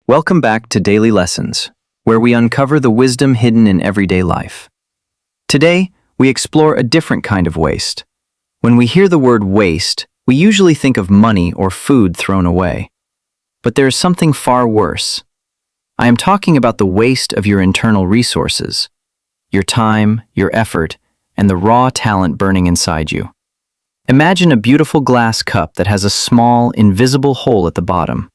Welcome back to Daily Lessons, where we uncover the wisdom hidden in everyday life. Today, we explore a different kind of waste. When we hear the word waste, we usually think of money or food thrown away. But there is something far worse. I am talking about the waste of your internal resources, your time, your effort, and the raw talent burning inside you. Imagine a beautiful glass cup that has a small, invisible hole at the bottom.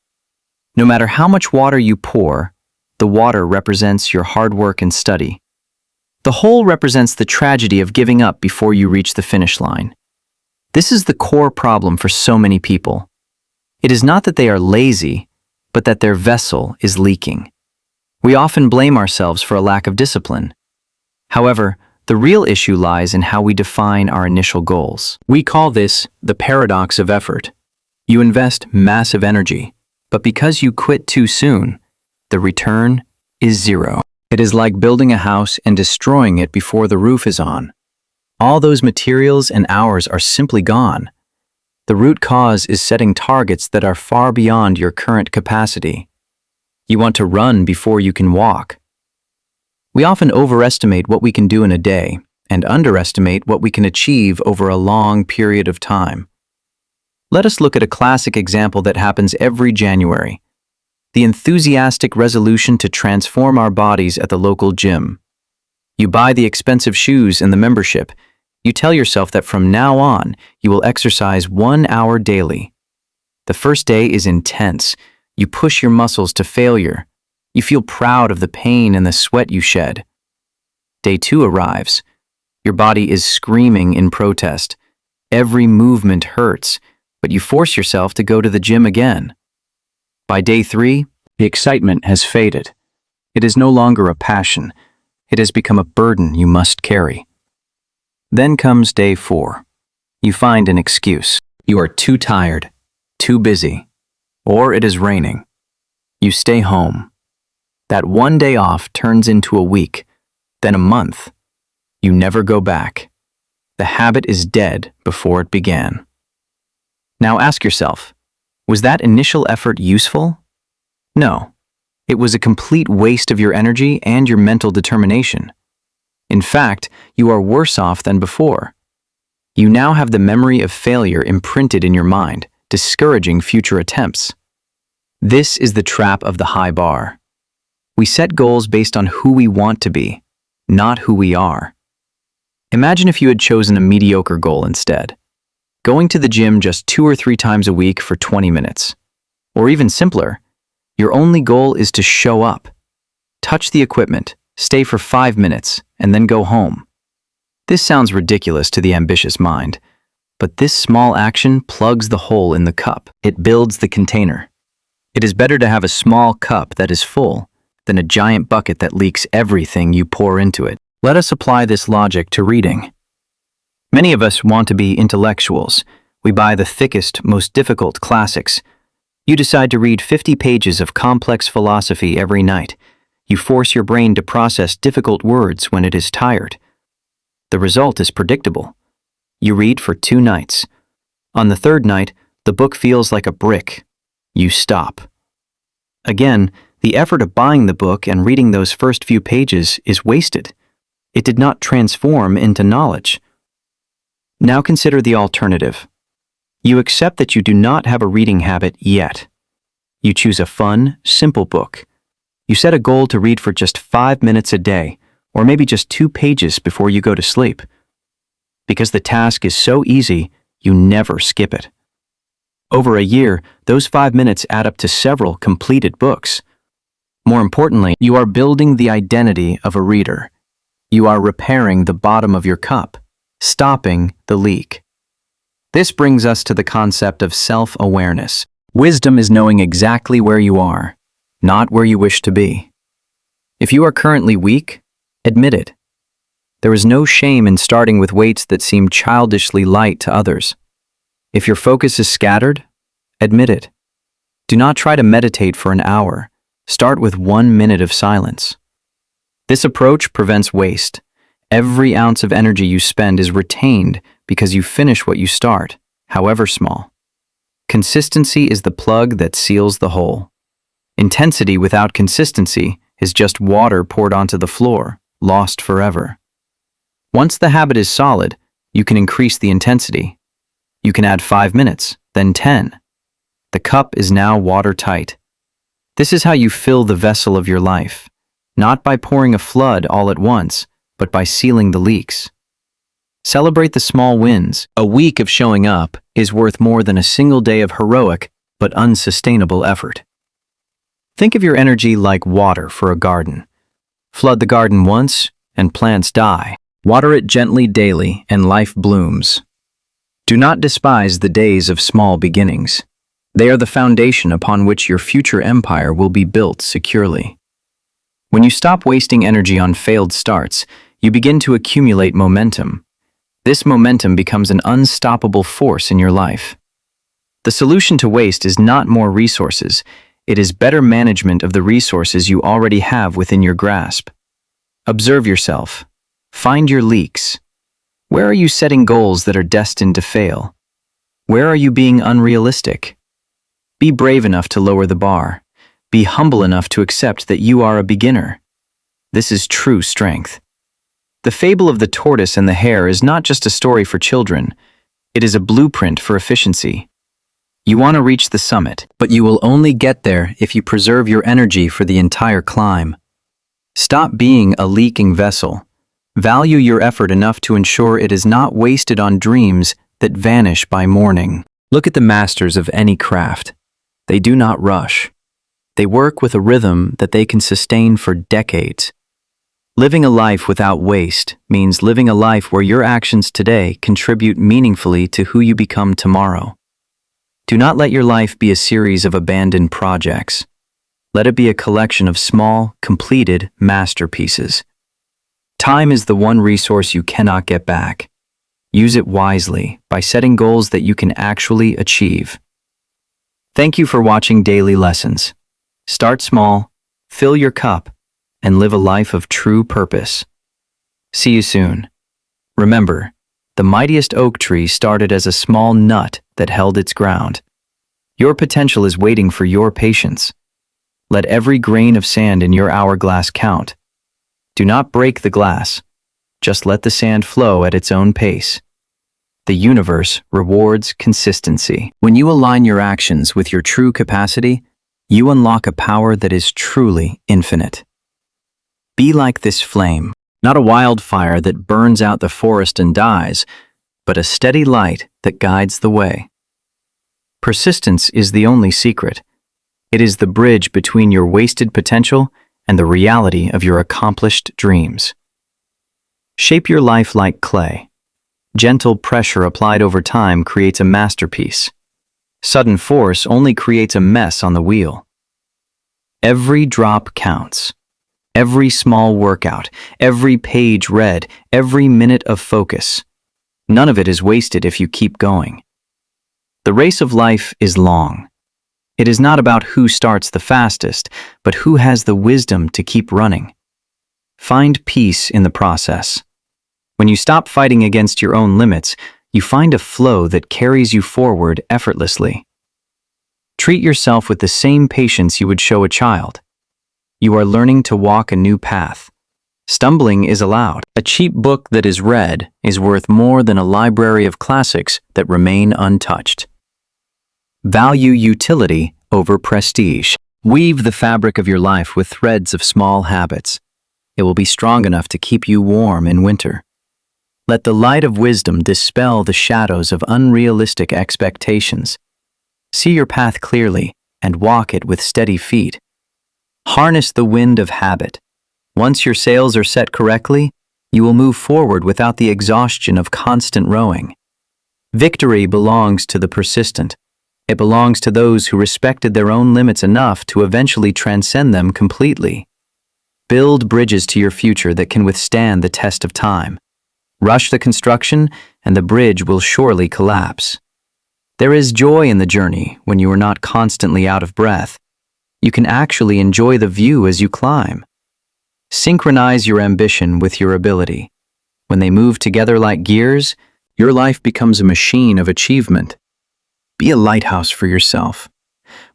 No matter how much water you pour, the water represents your hard work and study. The hole represents the tragedy of giving up before you reach the finish line. This is the core problem for so many people. It is not that they are lazy, but that their vessel is leaking. We often blame ourselves for a lack of discipline. However, the real issue lies in how we define our initial goals. We call this the paradox of effort. You invest massive energy, but because you quit too soon, the return is zero. It is like building a house and destroying it before the roof is on. All those materials and hours are simply gone. The root cause is setting targets that are far beyond your current capacity. You want to run before you can walk. We often overestimate what we can do in a day and underestimate what we can achieve over a long period of time. Let us look at a classic example that happens every January: the enthusiastic resolution to transform our bodies at the local gym. You buy the expensive shoes and the membership. You tell yourself that from now on, you will exercise 1 hour daily. The first day is intense. You push your muscles to failure. You feel proud of the pain and the sweat you shed. Day 2 arrives. Your body is screaming in protest. Every movement hurts, but you force yourself to go to the gym again. By day 3, the excitement has faded. It is no longer a passion. It has become a burden you must carry. Then comes day 4. You find an excuse. You are too tired, too busy, or it is raining. You stay home. That one day off turns into a week, then a month. You never go back. The habit is dead before it began. Now ask yourself, was that initial effort useful? No. It was a complete waste of your energy and your mental determination. In fact, you are worse off than before. You now have the memory of failure imprinted in your mind, discouraging future attempts. This is the trap of the high bar. We set goals based on who we want to be, not who we are. Imagine if you had chosen a mediocre goal instead. Going to the gym just 2 or 3 times a week for 20 minutes. Or even simpler, your only goal is to show up. Touch the equipment, stay for 5 minutes, and then go home. This sounds ridiculous to the ambitious mind, but this small action plugs the hole in the cup. It builds the container. It is better to have a small cup that is full than a giant bucket that leaks everything you pour into it. Let us apply this logic to reading. Many of us want to be intellectuals. We buy the thickest, most difficult classics. You decide to read 50 pages of complex philosophy every night. You force your brain to process difficult words when it is tired. The result is predictable. You read for 2 nights. On the 3rd night, the book feels like a brick. You stop. Again, the effort of buying the book and reading those first few pages is wasted. It did not transform into knowledge. Now consider the alternative. You accept that you do not have a reading habit yet. You choose a fun, simple book. You set a goal to read for just 5 minutes a day, or maybe just 2 pages before you go to sleep. Because the task is so easy, you never skip it. Over a year, those 5 minutes add up to several completed books. More importantly, you are building the identity of a reader. You are repairing the bottom of your cup, stopping the leak. This brings us to the concept of self-awareness. Wisdom is knowing exactly where you are, not where you wish to be. If you are currently weak, admit it. There is no shame in starting with weights that seem childishly light to others. If your focus is scattered, admit it. Do not try to meditate for an hour. Start with 1 minute of silence. This approach prevents waste. Every ounce of energy you spend is retained because you finish what you start, however small. Consistency is the plug that seals the hole. Intensity without consistency is just water poured onto the floor, lost forever. Once the habit is solid, you can increase the intensity. You can add 5 minutes, then 10. The cup is now watertight. This is how you fill the vessel of your life, not by pouring a flood all at once, but by sealing the leaks. Celebrate the small wins. A week of showing up is worth more than a single day of heroic but unsustainable effort. Think of your energy like water for a garden. Flood the garden once, and plants die. Water it gently daily, and life blooms. Do not despise the days of small beginnings. They are the foundation upon which your future empire will be built securely. When you stop wasting energy on failed starts, you begin to accumulate momentum. This momentum becomes an unstoppable force in your life. The solution to waste is not more resources. It is better management of the resources you already have within your grasp. Observe yourself. Find your leaks. Where are you setting goals that are destined to fail? Where are you being unrealistic? Be brave enough to lower the bar. Be humble enough to accept that you are a beginner. This is true strength. The fable of the tortoise and the hare is not just a story for children. It is a blueprint for efficiency. You want to reach the summit, but you will only get there if you preserve your energy for the entire climb. Stop being a leaking vessel. Value your effort enough to ensure it is not wasted on dreams that vanish by morning. Look at the masters of any craft. They do not rush. They work with a rhythm that they can sustain for decades. Living a life without waste means living a life where your actions today contribute meaningfully to who you become tomorrow. Do not let your life be a series of abandoned projects. Let it be a collection of small, completed masterpieces. Time is the one resource you cannot get back. Use it wisely by setting goals that you can actually achieve. Thank you for watching Daily Lessons. Start small, fill your cup, and live a life of true purpose. See you soon. Remember, the mightiest oak tree started as a small nut that held its ground. Your potential is waiting for your patience. Let every grain of sand in your hourglass count. Do not break the glass. Just let the sand flow at its own pace. The universe rewards consistency. When you align your actions with your true capacity, you unlock a power that is truly infinite. Be like this flame, not a wildfire that burns out the forest and dies, but a steady light that guides the way. Persistence is the only secret. It is the bridge between your wasted potential and the reality of your accomplished dreams. Shape your life like clay. Gentle pressure applied over time creates a masterpiece. Sudden force only creates a mess on the wheel. Every drop counts. Every small workout, every page read, every minute of focus. None of it is wasted if you keep going. The race of life is long. It is not about who starts the fastest, but who has the wisdom to keep running. Find peace in the process. When you stop fighting against your own limits, you find a flow that carries you forward effortlessly. Treat yourself with the same patience you would show a child. You are learning to walk a new path. Stumbling is allowed. A cheap book that is read is worth more than a library of classics that remain untouched. Value utility over prestige. Weave the fabric of your life with threads of small habits. It will be strong enough to keep you warm in winter. Let the light of wisdom dispel the shadows of unrealistic expectations. See your path clearly and walk it with steady feet. Harness the wind of habit. Once your sails are set correctly, you will move forward without the exhaustion of constant rowing. Victory belongs to the persistent. It belongs to those who respected their own limits enough to eventually transcend them completely. Build bridges to your future that can withstand the test of time. Rush the construction, and the bridge will surely collapse. There is joy in the journey when you are not constantly out of breath. You can actually enjoy the view as you climb. Synchronize your ambition with your ability. When they move together like gears, your life becomes a machine of achievement. Be a lighthouse for yourself.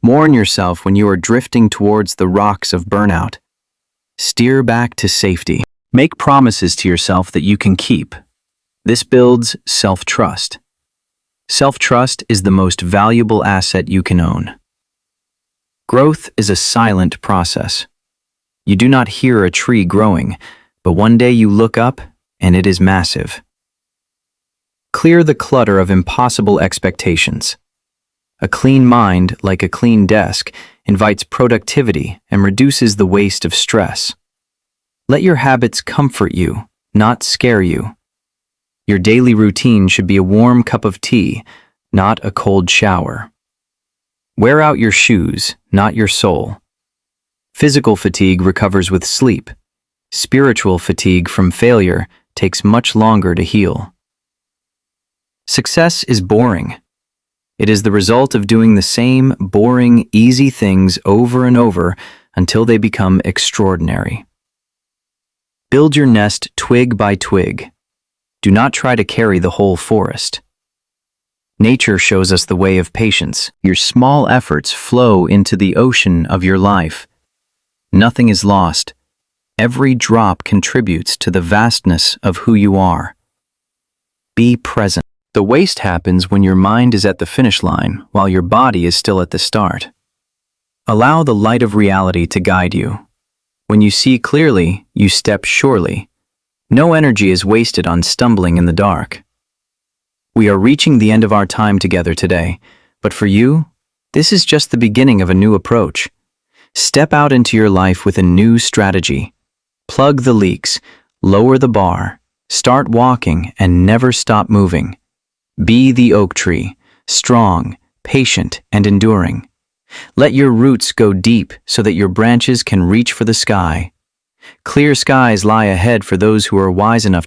Mourn yourself when you are drifting towards the rocks of burnout. Steer back to safety. Make promises to yourself that you can keep. This builds self-trust. Self-trust is the most valuable asset you can own. Growth is a silent process. You do not hear a tree growing, but one day you look up and it is massive. Clear the clutter of impossible expectations. A clean mind, like a clean desk, invites productivity and reduces the waste of stress. Let your habits comfort you, not scare you. Your daily routine should be a warm cup of tea, not a cold shower. Wear out your shoes, not your soul. Physical fatigue recovers with sleep. Spiritual fatigue from failure takes much longer to heal. Success is boring. It is the result of doing the same boring, easy things over and over until they become extraordinary. Build your nest twig by twig. Do not try to carry the whole forest. Nature shows us the way of patience. Your small efforts flow into the ocean of your life. Nothing is lost. Every drop contributes to the vastness of who you are. Be present. The waste happens when your mind is at the finish line while your body is still at the start. Allow the light of reality to guide you. When you see clearly, you step surely. No energy is wasted on stumbling in the dark. We are reaching the end of our time together today, but for you, this is just the beginning of a new approach. Step out into your life with a new strategy. Plug the leaks, lower the bar, start walking, and never stop moving. Be the oak tree, strong, patient, and enduring. Let your roots go deep so that your branches can reach for the sky. Clear skies lie ahead for those who are wise enough to